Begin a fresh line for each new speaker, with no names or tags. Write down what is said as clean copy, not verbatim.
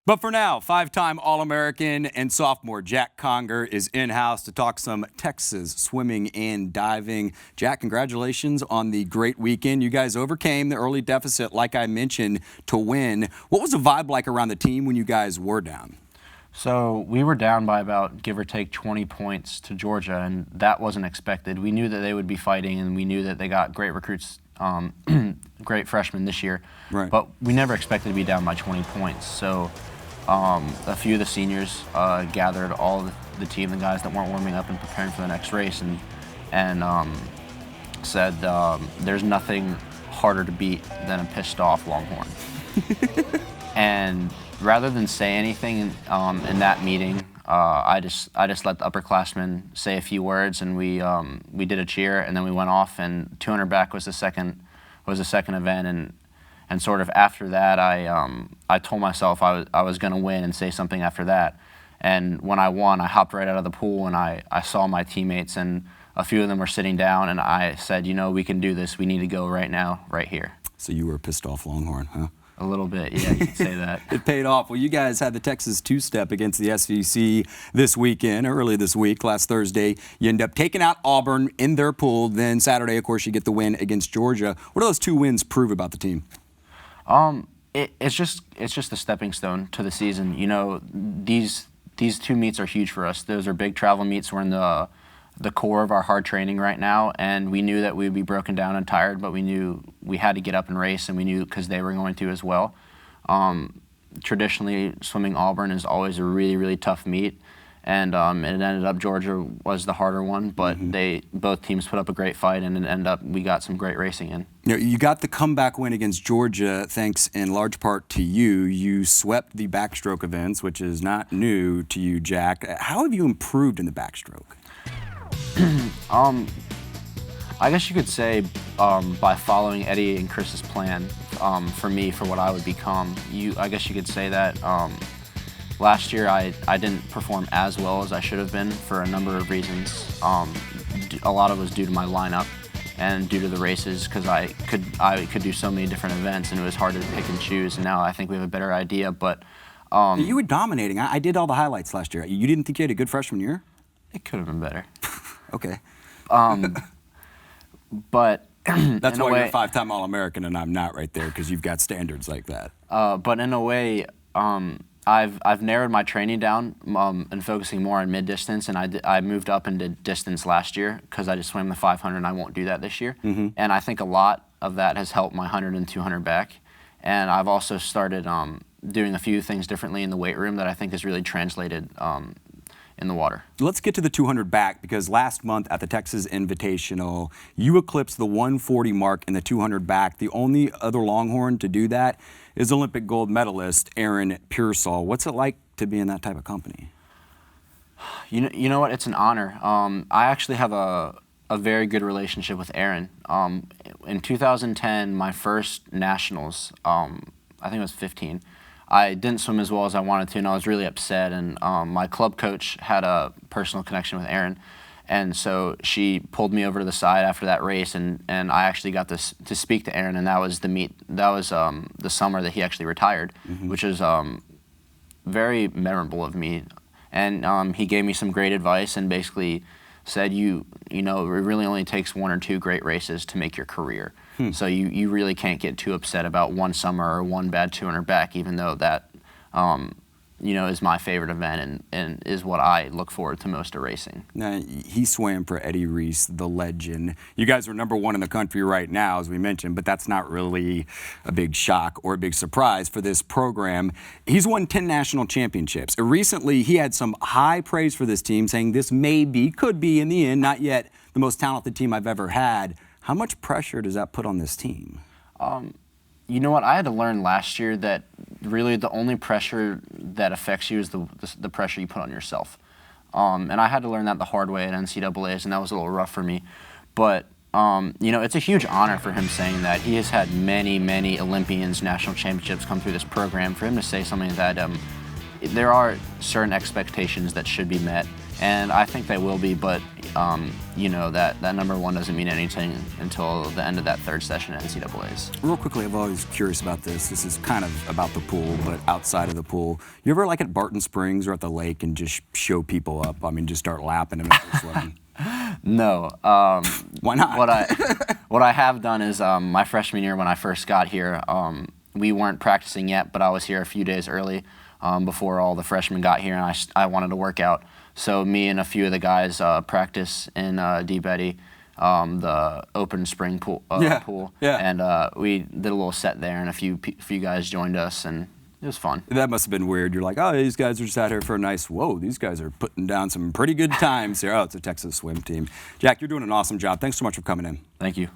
But for now, five-time All-American and sophomore Jack Conger is in-house to talk some Texas swimming and diving. Jack, congratulations on the great weekend. You guys overcame the early deficit, like I mentioned, to win. What was the vibe like around the team when you guys were down?
So we were down by about, give or take, 20 points to Georgia, and that wasn't expected. We knew that they would be fighting, and we knew that they got great recruits, great freshmen this year.
Right.
But we never expected to be down by 20 points. So a few of the seniors gathered all of the team, the guys that weren't warming up and preparing for the next race, and said there's nothing harder to beat than a pissed off Longhorn. And rather than say anything in that meeting, I just let the upperclassmen say a few words, and we did a cheer, and then we went off. And 200 back was the second event, and sort of after that, I told myself I was going to win and say something after that. And when I won, I hopped right out of the pool, and I saw my teammates, and a few of them were sitting down, and I said, you know, we can do this. We need to go right now, right here.
So you were a pissed off Longhorn, huh?
A little bit, yeah, you could say that.
It paid off. Well, you guys had the Texas two-step against the SEC this weekend, early this week, last Thursday. You end up taking out Auburn in their pool. Then Saturday, of course, you get the win against Georgia. What do those two wins prove about the team?
It's just a stepping stone to the season. You know, these two meets are huge for us. Those are big travel meets. We're in the core of our hard training right now, and we knew that we would be broken down and tired, but we knew we had to get up and race, and we knew because they were going to as well. Traditionally, swimming Auburn is always a really, really tough meet, and it ended up Georgia was the harder one, but both teams put up a great fight, and it ended up we got some great racing in.
You know, you got the comeback win against Georgia thanks in large part to you. You swept the backstroke events, which is not new to you, Jack. How have you improved in the backstroke?
I guess you could say by following Eddie and Chris's plan for me, for what I would become. I guess you could say that last year I didn't perform as well as I should have been for a number of reasons. A lot of it was due to my lineup and due to the races, because I could do so many different events, and it was hard to pick and choose. And now I think we have a better idea. But
you were dominating. I did all the highlights last year. You didn't think you had a good freshman year?
It could have been better.
Okay.
But
that's why you're a five-time All-American and I'm not, right there, because you've got standards like that.
But in a way, I've narrowed my training down and focusing more on mid-distance, and I moved up into distance last year because I just swam the 500, and I won't do that this year. And I think a lot of that has helped my 100 and 200 back. And I've also started doing a few things differently in the weight room that I think has really translated in the water.
Let's get to the 200 back, because last month at the Texas Invitational, you eclipsed the 140 mark in the 200 back. The only other Longhorn to do that is Olympic gold medalist Aaron Peirsol. What's it like to be in that type of company?
You know what? It's an honor. I actually have a very good relationship with Aaron. In 2010, my first nationals, I think it was 15, I didn't swim as well as I wanted to, and I was really upset. And my club coach had a personal connection with Aaron, and so she pulled me over to the side after that race, and I actually got to speak to Aaron, and that was the meet. That was the summer that he actually retired, which was very memorable of me. And he gave me some great advice and basically said, you know, it really only takes one or two great races to make your career. So you really can't get too upset about one summer or one bad 200 back, even though that, is my favorite event and is what I look forward to most of racing.
Now, he swam for Eddie Reece, the legend. You guys are #1 in the country right now, as we mentioned, but that's not really a big shock or a big surprise for this program. He's won 10 national championships. Recently, he had some high praise for this team, saying this could be in the end, not yet the most talented team I've ever had. How much pressure does that put on this team?
You know what? I had to learn last year that really the only pressure that affects you is the pressure you put on yourself. And I had to learn that the hard way at NCAAs, and that was a little rough for me. But, it's a huge honor for him saying that. He has had many, many Olympians, national championships come through this program. For him to say something like that, there are certain expectations that should be met, and I think they will be, but you know, that number one doesn't mean anything until the end of that third session at NCAA's.
Real quickly, I'm always curious about this. This is kind of about the pool, but outside of the pool. You ever like at Barton Springs or at the lake and just show people up? I mean, just start lapping them if they're swimming.
No.
Why not?
What I have done is my freshman year when I first got here, we weren't practicing yet, but I was here a few days early before all the freshmen got here, and I wanted to work out. So me and a few of the guys practice in Deep Eddy, the open spring pool, and we did a little set there, and a few guys joined us, and it was fun.
That must have been weird. You're like, oh, these guys are just out here for a nice, whoa, these guys are putting down some pretty good times here. Oh, it's a Texas swim team. Jack, you're doing an awesome job. Thanks so much for coming in.
Thank you.